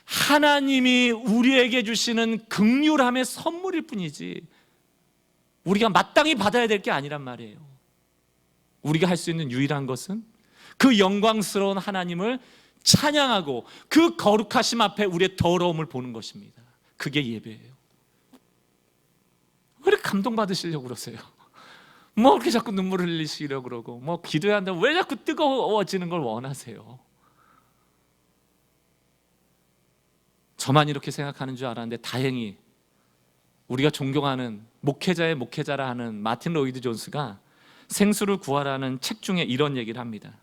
하나님이 우리에게 주시는 긍휼함의 선물일 뿐이지 우리가 마땅히 받아야 될 게 아니란 말이에요. 우리가 할 수 있는 유일한 것은 그 영광스러운 하나님을 찬양하고 그 거룩하심 앞에 우리의 더러움을 보는 것입니다. 그게 예배예요. 왜 이렇게 감동받으시려고 그러세요? 뭐 이렇게 자꾸 눈물을 흘리시려고 그러고 뭐 기도해야 한다면 왜 자꾸 뜨거워지는 걸 원하세요? 저만 이렇게 생각하는 줄 알았는데 다행히 우리가 존경하는 목회자의 목회자라 하는 마틴 로이드 존스가 생수를 구하라는 책 중에 이런 얘기를 합니다.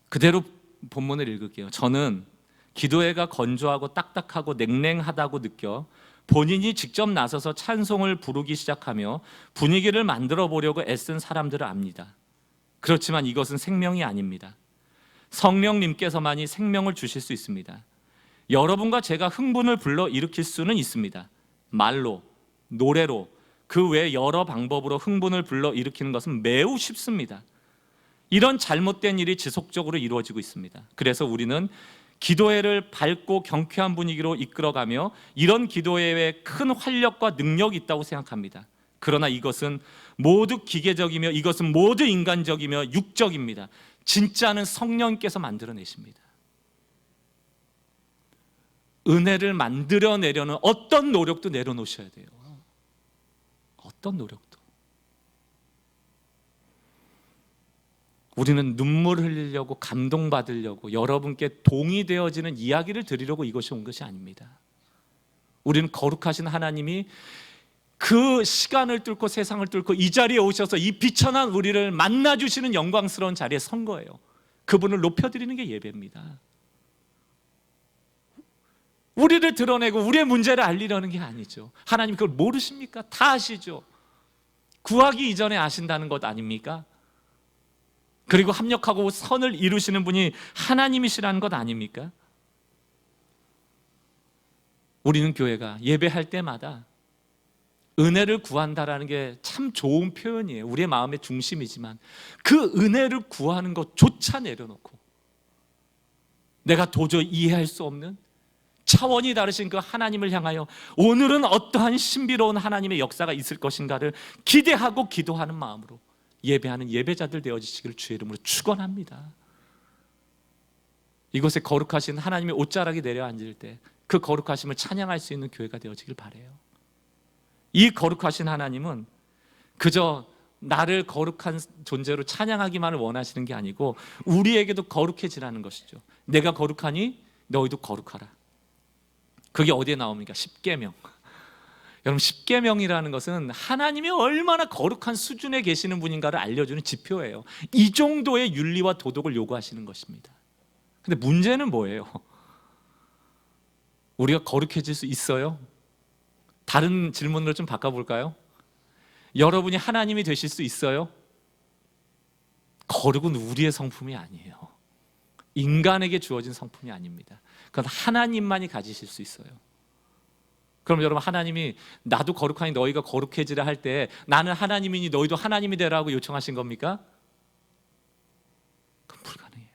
그대로 본문을 읽을게요. 저는 기도회가 건조하고 딱딱하고 냉랭하다고 느껴 본인이 직접 나서서 찬송을 부르기 시작하며 분위기를 만들어 보려고 애쓴 사람들을 압니다. 그렇지만 이것은 생명이 아닙니다. 성령님께서만이 생명을 주실 수 있습니다. 여러분과 제가 흥분을 불러 일으킬 수는 있습니다. 말로, 노래로, 그 외 여러 방법으로 흥분을 불러 일으키는 것은 매우 쉽습니다. 이런 잘못된 일이 지속적으로 이루어지고 있습니다. 그래서 우리는 기도회를 밝고 경쾌한 분위기로 이끌어가며 이런 기도회에 큰 활력과 능력이 있다고 생각합니다. 그러나 이것은 모두 기계적이며 이것은 모두 인간적이며 육적입니다. 진짜는 성령께서 만들어내십니다. 은혜를 만들어내려는 어떤 노력도 내려놓으셔야 돼요. 어떤 노력도. 우리는 눈물 흘리려고 감동받으려고 여러분께 동의되어지는 이야기를 드리려고 이것이 온 것이 아닙니다. 우리는 거룩하신 하나님이 그 시간을 뚫고 세상을 뚫고 이 자리에 오셔서 이 비천한 우리를 만나주시는 영광스러운 자리에 선 거예요. 그분을 높여드리는 게 예배입니다. 우리를 드러내고 우리의 문제를 알리려는 게 아니죠. 하나님 그걸 모르십니까? 다 아시죠. 구하기 이전에 아신다는 것 아닙니까? 그리고 합력하고 선을 이루시는 분이 하나님이시라는 것 아닙니까? 우리는 교회가 예배할 때마다 은혜를 구한다라는 게 참 좋은 표현이에요. 우리의 마음의 중심이지만 그 은혜를 구하는 것조차 내려놓고 내가 도저히 이해할 수 없는 차원이 다르신 그 하나님을 향하여 오늘은 어떠한 신비로운 하나님의 역사가 있을 것인가를 기대하고 기도하는 마음으로 예배하는 예배자들 되어지시기를 주의 이름으로 축원합니다. 이곳에 거룩하신 하나님의 옷자락이 내려앉을 때 그 거룩하심을 찬양할 수 있는 교회가 되어지길 바라요. 이 거룩하신 하나님은 그저 나를 거룩한 존재로 찬양하기만을 원하시는 게 아니고 우리에게도 거룩해지라는 것이죠. 내가 거룩하니 너희도 거룩하라. 그게 어디에 나옵니까? 십계명. 여러분 십계명이라는 것은 하나님이 얼마나 거룩한 수준에 계시는 분인가를 알려주는 지표예요. 이 정도의 윤리와 도덕을 요구하시는 것입니다. 근데 문제는 뭐예요? 우리가 거룩해질 수 있어요? 다른 질문으로 좀 바꿔볼까요? 여러분이 하나님이 되실 수 있어요? 거룩은 우리의 성품이 아니에요. 인간에게 주어진 성품이 아닙니다. 그건 하나님만이 가지실 수 있어요. 그럼 여러분 하나님이 나도 거룩하니 너희가 거룩해지라 할 때 나는 하나님이니 너희도 하나님이 되라고 요청하신 겁니까? 그건 불가능해요.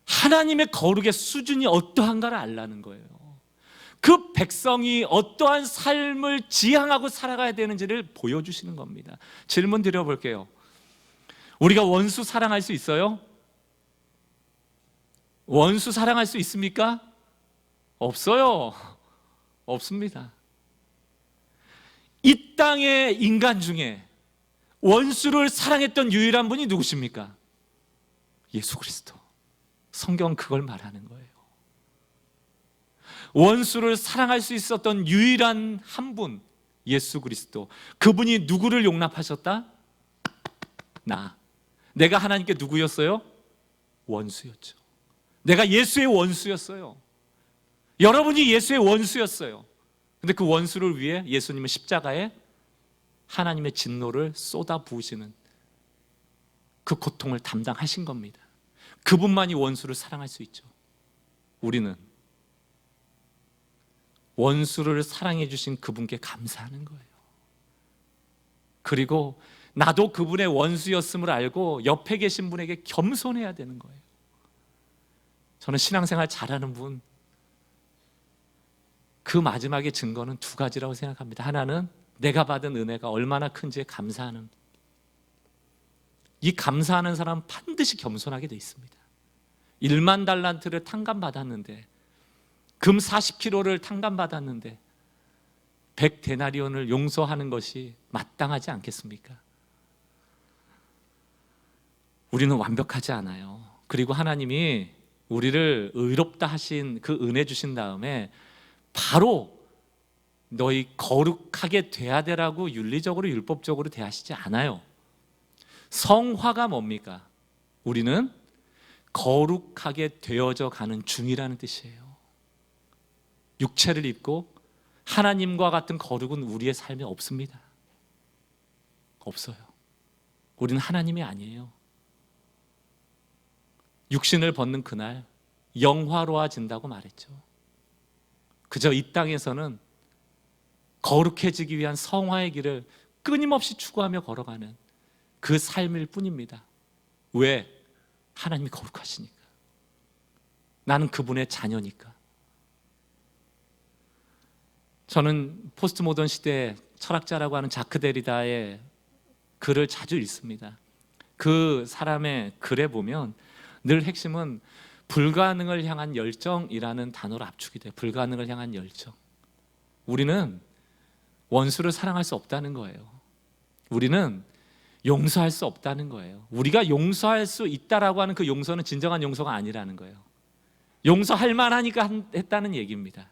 하나님의 거룩의 수준이 어떠한가를 알라는 거예요. 그 백성이 어떠한 삶을 지향하고 살아가야 되는지를 보여주시는 겁니다. 질문 드려볼게요. 우리가 원수 사랑할 수 있어요? 원수 사랑할 수 있습니까? 없어요. 없습니다. 이 땅의 인간 중에 원수를 사랑했던 유일한 분이 누구십니까? 예수 그리스도. 성경은 그걸 말하는 거예요. 원수를 사랑할 수 있었던 유일한 한 분, 예수 그리스도. 그분이 누구를 용납하셨다? 나. 내가 하나님께 누구였어요? 원수였죠. 내가 예수의 원수였어요. 여러분이 예수의 원수였어요. 근데 그 원수를 위해 예수님은 십자가에 하나님의 진노를 쏟아 부으시는 그 고통을 담당하신 겁니다. 그분만이 원수를 사랑할 수 있죠. 우리는 원수를 사랑해 주신 그분께 감사하는 거예요. 그리고 나도 그분의 원수였음을 알고 옆에 계신 분에게 겸손해야 되는 거예요. 저는 신앙생활 잘하는 분, 그 마지막의 증거는 두 가지라고 생각합니다. 하나는 내가 받은 은혜가 얼마나 큰지에 감사하는, 이 감사하는 사람은 반드시 겸손하게 돼 있습니다. 1만 달란트를 탕감받았는데, 금 40kg를 탕감받았는데 100데나리온을 용서하는 것이 마땅하지 않겠습니까? 우리는 완벽하지 않아요. 그리고 하나님이 우리를 의롭다 하신 그 은혜 주신 다음에 바로 너희 거룩하게 돼야 되라고 윤리적으로 율법적으로 대하시지 않아요. 성화가 뭡니까? 우리는 거룩하게 되어져 가는 중이라는 뜻이에요. 육체를 입고 하나님과 같은 거룩은 우리의 삶에 없습니다. 없어요. 우리는 하나님이 아니에요. 육신을 벗는 그날 영화로워진다고 말했죠. 그저 이 땅에서는 거룩해지기 위한 성화의 길을 끊임없이 추구하며 걸어가는 그 삶일 뿐입니다. 왜? 하나님이 거룩하시니까. 나는 그분의 자녀니까. 저는 포스트 모던 시대 철학자라고 하는 자크 데리다의 글을 자주 읽습니다. 그 사람의 글에 보면 늘 핵심은 불가능을 향한 열정이라는 단어로 압축이 돼요. 불가능을 향한 열정. 우리는 원수를 사랑할 수 없다는 거예요. 우리는 용서할 수 없다는 거예요. 우리가 용서할 수 있다라고 하는 그 용서는 진정한 용서가 아니라는 거예요. 용서할 만하니까 했다는 얘기입니다.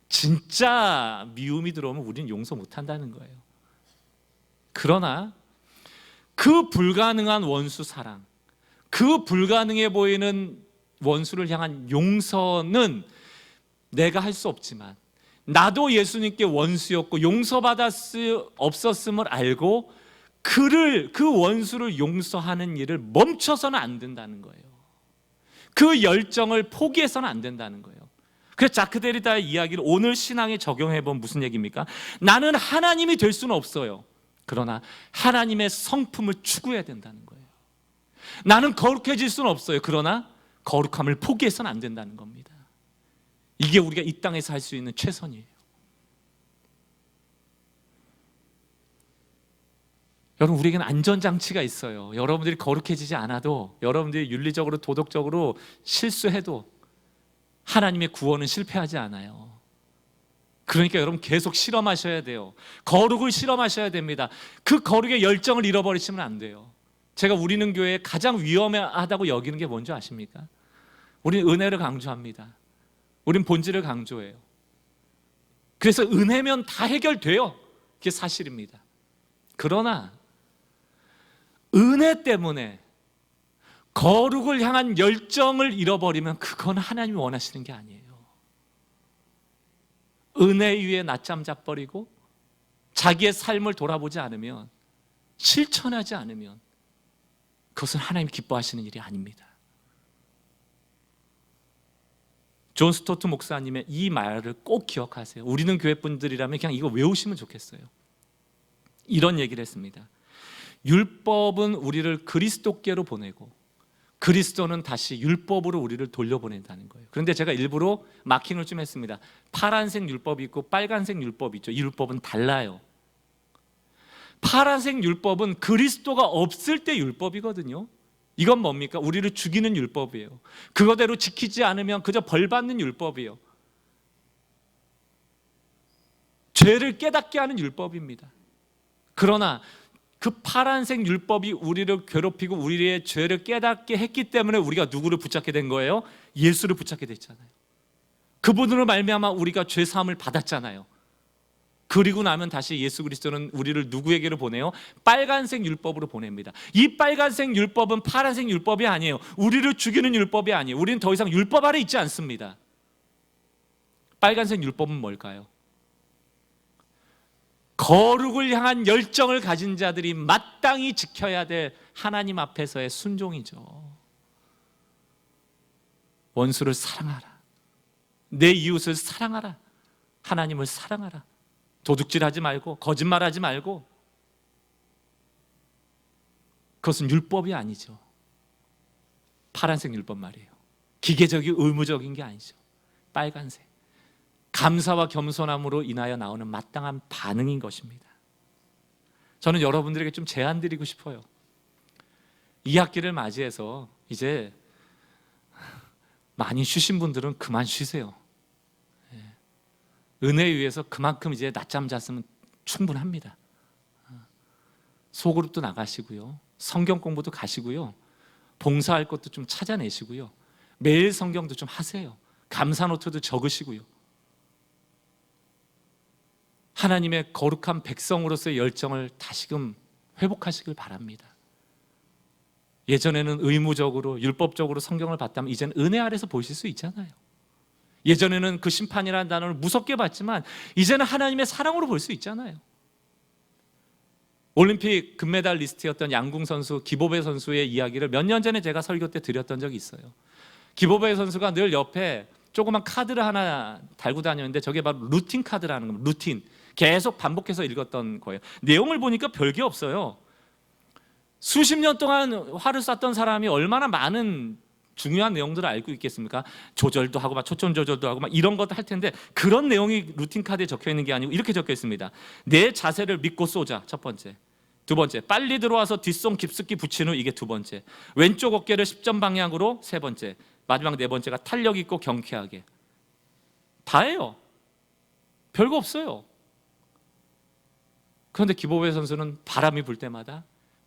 진짜 미움이 들어오면 우리는 용서 못한다는 거예요. 그러나 그 불가능한 원수 사랑, 그 불가능해 보이는 원수를 향한 용서는 내가 할 수 없지만 나도 예수님께 원수였고 용서받을 수 없었음을 알고 그 원수를 용서하는 일을 멈춰서는 안 된다는 거예요. 그 열정을 포기해서는 안 된다는 거예요. 그래서 자크 데리다의 이야기를 오늘 신앙에 적용해보면 무슨 얘기입니까? 나는 하나님이 될 수는 없어요. 그러나 하나님의 성품을 추구해야 된다는 거예요. 나는 거룩해질 수는 없어요. 그러나 거룩함을 포기해서는 안 된다는 겁니다. 이게 우리가 이 땅에서 할 수 있는 최선이에요. 여러분, 우리에게는 안전장치가 있어요. 여러분들이 거룩해지지 않아도, 여러분들이 윤리적으로 도덕적으로 실수해도 하나님의 구원은 실패하지 않아요. 그러니까 여러분 계속 실험하셔야 돼요. 거룩을 실험하셔야 됩니다. 그 거룩의 열정을 잃어버리시면 안 돼요. 제가 우리는 교회에 가장 위험하다고 여기는 게 뭔지 아십니까? 우리는 은혜를 강조합니다. 우린 본질을 강조해요. 그래서 은혜면 다 해결돼요. 그게 사실입니다. 그러나 은혜 때문에 거룩을 향한 열정을 잃어버리면 그건 하나님이 원하시는 게 아니에요. 은혜 위에 낮잠 자버리고 자기의 삶을 돌아보지 않으면, 실천하지 않으면 그것은 하나님 기뻐하시는 일이 아닙니다. 존 스토트 목사님의 이 말을 꼭 기억하세요. 우리는 교회 분들이라면 그냥 이거 외우시면 좋겠어요. 이런 얘기를 했습니다. 율법은 우리를 그리스도께로 보내고 그리스도는 다시 율법으로 우리를 돌려보낸다는 거예요. 그런데 제가 일부러 마킹을 좀 했습니다. 파란색 율법이 있고 빨간색 율법이 있죠. 이 율법은 달라요. 파란색 율법은 그리스도가 없을 때 율법이거든요. 이건 뭡니까? 우리를 죽이는 율법이에요. 그거대로 지키지 않으면 그저 벌받는 율법이에요. 죄를 깨닫게 하는 율법입니다. 그러나 그 파란색 율법이 우리를 괴롭히고 우리의 죄를 깨닫게 했기 때문에 우리가 누구를 붙잡게 된 거예요? 예수를 붙잡게 됐잖아요. 그분으로 말미암아 우리가 죄 사함을 받았잖아요. 그리고 나면 다시 예수 그리스도는 우리를 누구에게로 보내요? 빨간색 율법으로 보냅니다. 이 빨간색 율법은 파란색 율법이 아니에요. 우리를 죽이는 율법이 아니에요. 우리는 더 이상 율법 아래 있지 않습니다. 빨간색 율법은 뭘까요? 거룩을 향한 열정을 가진 자들이 마땅히 지켜야 될 하나님 앞에서의 순종이죠. 원수를 사랑하라, 내 이웃을 사랑하라, 하나님을 사랑하라. 도둑질하지 말고 거짓말하지 말고. 그것은 율법이 아니죠. 파란색 율법 말이에요. 기계적이고 의무적인 게 아니죠. 빨간색, 감사와 겸손함으로 인하여 나오는 마땅한 반응인 것입니다. 저는 여러분들에게 좀 제안 드리고 싶어요. 이 학기를 맞이해서 이제 많이 쉬신 분들은 그만 쉬세요. 은혜에 의해서 그만큼 이제 낮잠 잤으면 충분합니다. 소그룹도 나가시고요, 성경 공부도 가시고요, 봉사할 것도 좀 찾아내시고요, 매일 성경도 좀 하세요. 감사 노트도 적으시고요. 하나님의 거룩한 백성으로서의 열정을 다시금 회복하시길 바랍니다. 예전에는 의무적으로 율법적으로 성경을 봤다면 이제는 은혜 아래서 보실 수 있잖아요. 예전에는 그 심판이라는 단어를 무섭게 봤지만 이제는 하나님의 사랑으로 볼 수 있잖아요. 올림픽 금메달리스트였던 양궁 선수 기보배 선수의 이야기를 몇 년 전에 제가 설교 때 드렸던 적이 있어요. 기보배 선수가 늘 옆에 조그만 카드를 하나 달고 다녔는데 저게 바로 루틴 카드라는 겁니다. 루틴, 계속 반복해서 읽었던 거예요. 내용을 보니까 별게 없어요. 수십 년 동안 활을 쐈던 사람이 얼마나 많은 중요한 내용들을 알고 있겠습니까? 조절도 하고 막 초점 조절도 하고 막 이런 것도 할 텐데 그런 내용이 루틴 카드에 적혀 있는 게 아니고 이렇게 적혀 있습니다. 내 자세를 믿고 쏘자, 첫 번째. 두 번째, 빨리 들어와서 뒷손 깊숙이 붙인 후, 이게 두 번째. 왼쪽 어깨를 10점 방향으로, 세 번째. 마지막 네 번째가 탄력 있고 경쾌하게. 다예요. 별거 없어요. 그런데 기보배 선수는 바람이 불 때마다,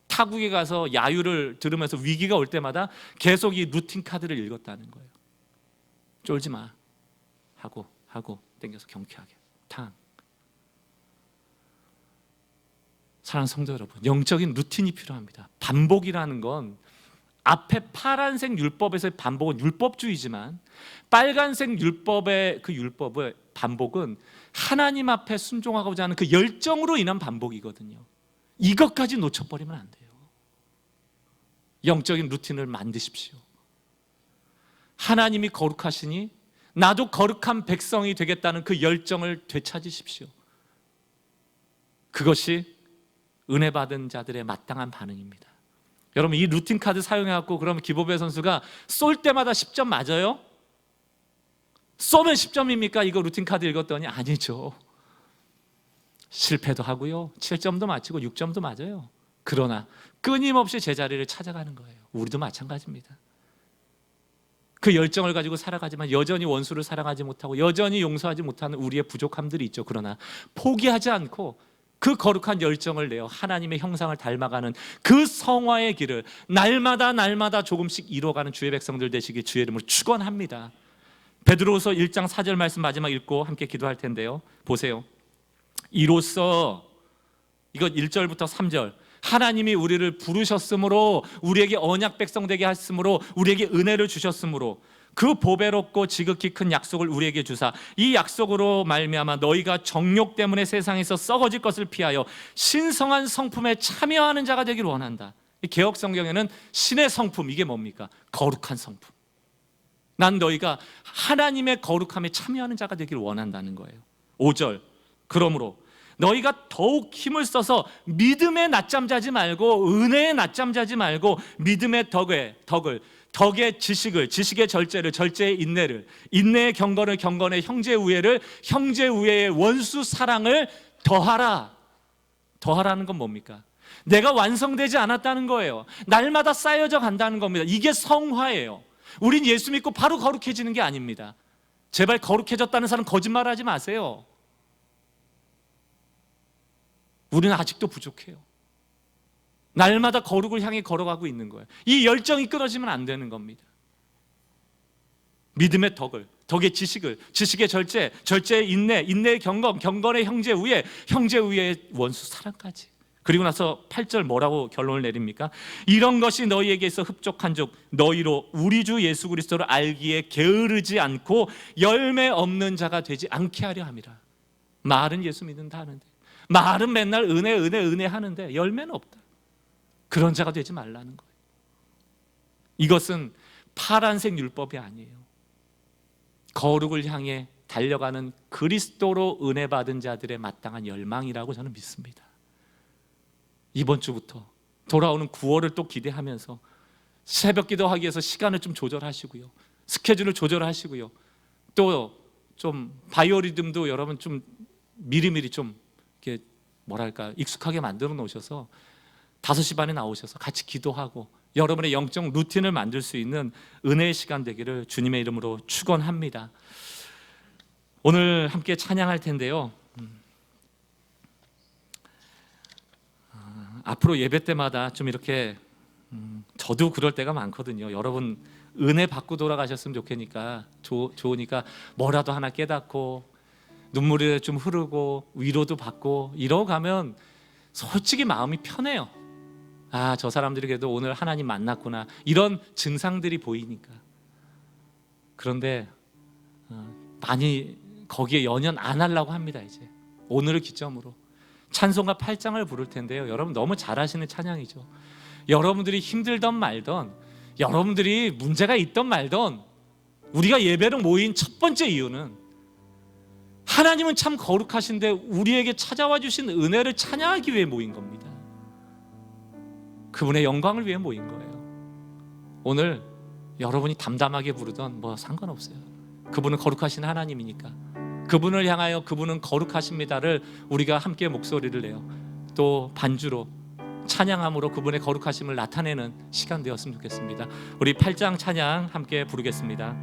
타국에 가서 야유를 들으면서 위기가 올 때마다 계속 이 루틴 카드를 읽었다는 거예요. 쫄지 마, 하고 당겨서 경쾌하게 탕. 사랑하는 성도 여러분, 영적인 루틴이 필요합니다. 반복이라는 건, 앞에 파란색 율법에서의 반복은 율법주의지만 빨간색 율법의 그 율법의 반복은 하나님 앞에 순종하고자 하는 그 열정으로 인한 반복이거든요. 이것까지 놓쳐버리면 안 돼요. 영적인 루틴을 만드십시오. 하나님이 거룩하시니 나도 거룩한 백성이 되겠다는 그 열정을 되찾으십시오. 그것이 은혜 받은 자들의 마땅한 반응입니다. 여러분, 이 루틴 카드 사용해갖고 그러면 기보배 선수가 쏠 때마다 10점 맞아요? 쏘면 10점입니까? 이거 루틴 카드 읽었더니 아니죠. 실패도 하고요, 7점도 맞히고 6점도 맞아요. 그러나 끊임없이 제자리를 찾아가는 거예요. 우리도 마찬가지입니다. 그 열정을 가지고 살아가지만 여전히 원수를 사랑하지 못하고 여전히 용서하지 못하는 우리의 부족함들이 있죠. 그러나 포기하지 않고 그 거룩한 열정을 내어 하나님의 형상을 닮아가는 그 성화의 길을 날마다 조금씩 이뤄가는 주의 백성들 되시길 주의 이름으로 축원합니다. 베드로후서 1장 4절 말씀 마지막 읽고 함께 기도할 텐데요, 보세요. 이로써, 이거 1절부터 3절, 하나님이 우리를 부르셨으므로, 우리에게 언약 백성 되게 하셨으므로, 우리에게 은혜를 주셨으므로 그 보배롭고 지극히 큰 약속을 우리에게 주사 이 약속으로 말미암아 너희가 정욕 때문에 세상에서 썩어질 것을 피하여 신성한 성품에 참여하는 자가 되기를 원한다. 개역 성경에는 신의 성품, 이게 뭡니까? 거룩한 성품. 난 너희가 하나님의 거룩함에 참여하는 자가 되기를 원한다는 거예요. 5절, 그러므로 너희가 더욱 힘을 써서 믿음에 낮잠 자지 말고, 은혜에 낮잠 자지 말고, 믿음의 덕의 지식을, 지식의 절제를, 절제의 인내를, 인내의 경건을, 경건의 형제 우애를, 형제 우애의 원수 사랑을 더하라. 더하라는 건 뭡니까? 내가 완성되지 않았다는 거예요. 날마다 쌓여져 간다는 겁니다. 이게 성화예요. 우린 예수 믿고 바로 거룩해지는 게 아닙니다. 제발 거룩해졌다는 사람 거짓말하지 마세요. 우리는 아직도 부족해요. 날마다 거룩을 향해 걸어가고 있는 거예요. 이 열정이 끊어지면 안 되는 겁니다. 믿음의 덕의 지식을, 지식의 절제, 절제의 인내, 인내의 경건, 경건의 형제 우애, 형제 우애의 원수 사랑까지. 그리고 나서 8절 뭐라고 결론을 내립니까? 이런 것이 너희에게 있어 흡족한 즉 너희로 우리 주 예수 그리스도를 알기에 게으르지 않고 열매 없는 자가 되지 않게 하려 함이라. 말은 예수 믿는다 하는데 말은 맨날 은혜 은혜 은혜 하는데 열매는 없다. 그런 자가 되지 말라는 거예요. 이것은 파란색 율법이 아니에요. 거룩을 향해 달려가는 그리스도로 은혜 받은 자들의 마땅한 열망이라고 저는 믿습니다. 이번 주부터 돌아오는 9월을 또 기대하면서 새벽 기도하기 위해서 시간을 좀 조절하시고요, 스케줄을 조절하시고요, 또 좀 바이오리듬도 여러분 좀 미리미리 좀 이렇게 뭐랄까 익숙하게 만들어 놓으셔서 5시 반에 나오셔서 같이 기도하고 여러분의 영적 루틴을 만들 수 있는 은혜의 시간 되기를 주님의 이름으로 축원합니다. 오늘 함께 찬양할 텐데요, 앞으로 예배 때마다 좀 이렇게 저도 그럴 때가 많거든요. 여러분 은혜 받고 돌아가셨으면 좋으니까 뭐라도 하나 깨닫고 눈물이 좀 흐르고 위로도 받고 이러고 가면 솔직히 마음이 편해요. 아, 저 사람들이 그래도 오늘 하나님 만났구나, 이런 증상들이 보이니까. 그런데 많이 거기에 연연 안 하려고 합니다. 이제 오늘을 기점으로 찬송가 8장을 부를 텐데요, 여러분 너무 잘 아시는 찬양이죠. 여러분들이 힘들던 말던, 여러분들이 문제가 있던 말던, 우리가 예배로 모인 첫 번째 이유는 하나님은 참 거룩하신데 우리에게 찾아와 주신 은혜를 찬양하기 위해 모인 겁니다. 그분의 영광을 위해 모인 거예요. 오늘 여러분이 담담하게 부르던 뭐 상관없어요. 그분은 거룩하신 하나님이니까 그분을 향하여 그분은 거룩하십니다를 우리가 함께 목소리를 내요. 또 반주로 찬양함으로 그분의 거룩하심을 나타내는 시간 되었으면 좋겠습니다. 우리 8장 찬양 함께 부르겠습니다.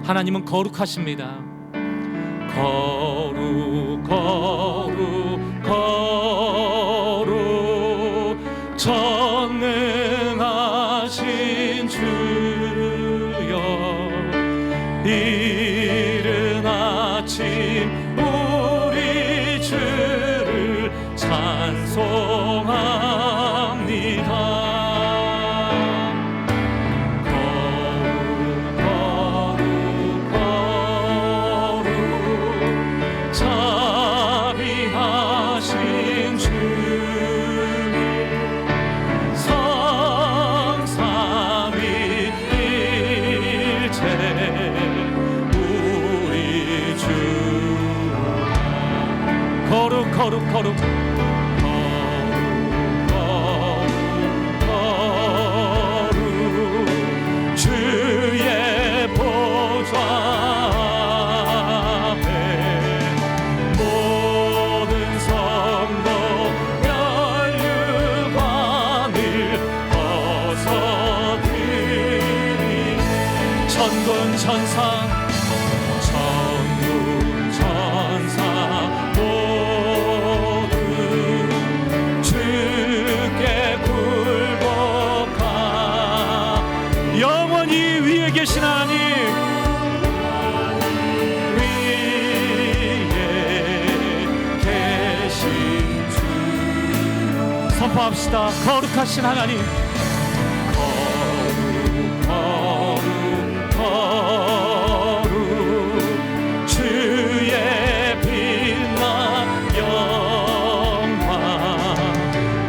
하나님은 거룩하십니다. 거룩 거룩 거룩 전능하신 주여, 이른 아침 우리 주를 찬송합니다. 거룩 거룩 거룩 주의 보좌 앞에 모든 성도 멸류관을 벗어드리니 천군 천사 계신 하나님 위에 계신 주 선포합시다. 거룩하신 하나님, 거룩 거룩 거룩 주의 빛나 영광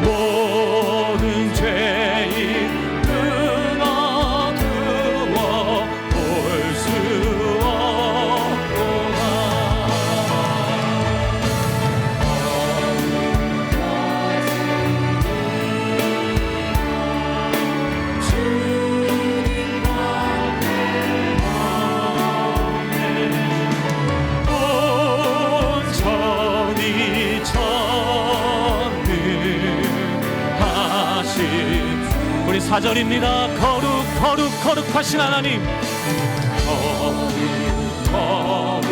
모든 죄인 우리 4절입니다. 거룩 거룩 거룩하신 하나님, 거룩 거룩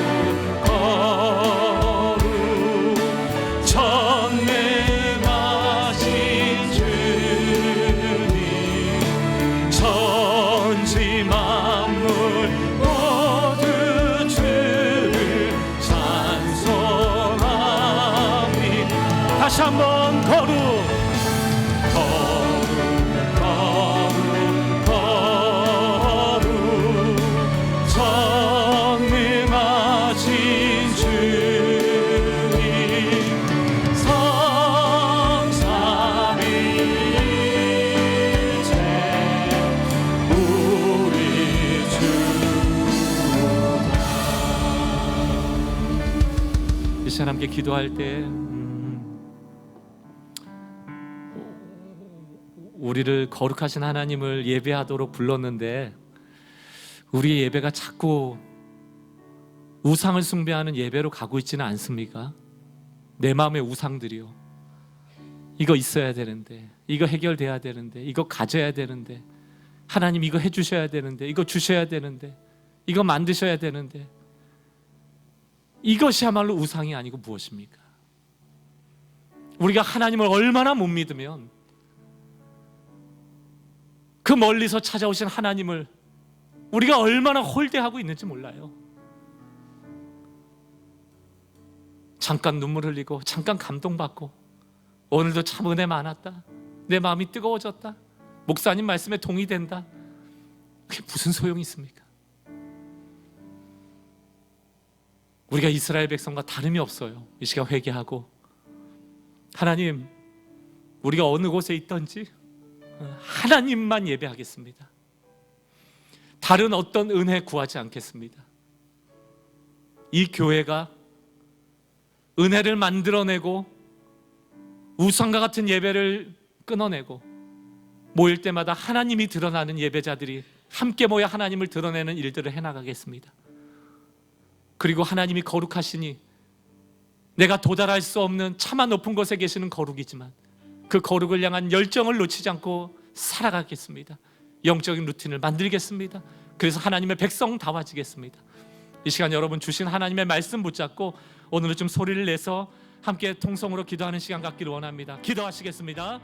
거룩 전능하신 주님, 천지 만물 모두 주를 찬송합니다. 다시 한번 거룩 전능하신 함께 기도할 때 우리를 거룩하신 하나님을 예배하도록 불렀는데 우리의 예배가 자꾸 우상을 숭배하는 예배로 가고 있지는 않습니까? 내 마음의 우상들이요, 이거 있어야 되는데, 이거 해결돼야 되는데, 이거 가져야 되는데, 하나님 이거 해주셔야 되는데, 이거 주셔야 되는데, 이거 만드셔야 되는데, 이것이야말로 우상이 아니고 무엇입니까? 우리가 하나님을 얼마나 못 믿으면 그 멀리서 찾아오신 하나님을 우리가 얼마나 홀대하고 있는지 몰라요. 잠깐 눈물 흘리고 잠깐 감동받고 오늘도 참 은혜 많았다, 내 마음이 뜨거워졌다, 목사님 말씀에 동의된다, 그게 무슨 소용이 있습니까? 우리가 이스라엘 백성과 다름이 없어요. 이 시간 회개하고 하나님, 우리가 어느 곳에 있든지 하나님만 예배하겠습니다. 다른 어떤 은혜 구하지 않겠습니다. 이 교회가 은혜를 만들어내고 우상과 같은 예배를 끊어내고 모일 때마다 하나님이 드러나는 예배자들이 함께 모여 하나님을 드러내는 일들을 해나가겠습니다. 그리고 하나님이 거룩하시니 내가 도달할 수 없는 차마 높은 곳에 계시는 거룩이지만 그 거룩을 향한 열정을 놓치지 않고 살아가겠습니다. 영적인 루틴을 만들겠습니다. 그래서 하나님의 백성다워지겠습니다. 이 시간 여러분 주신 하나님의 말씀 붙잡고 오늘은 좀 소리를 내서 함께 통성으로 기도하는 시간 갖기를 원합니다. 기도하시겠습니다.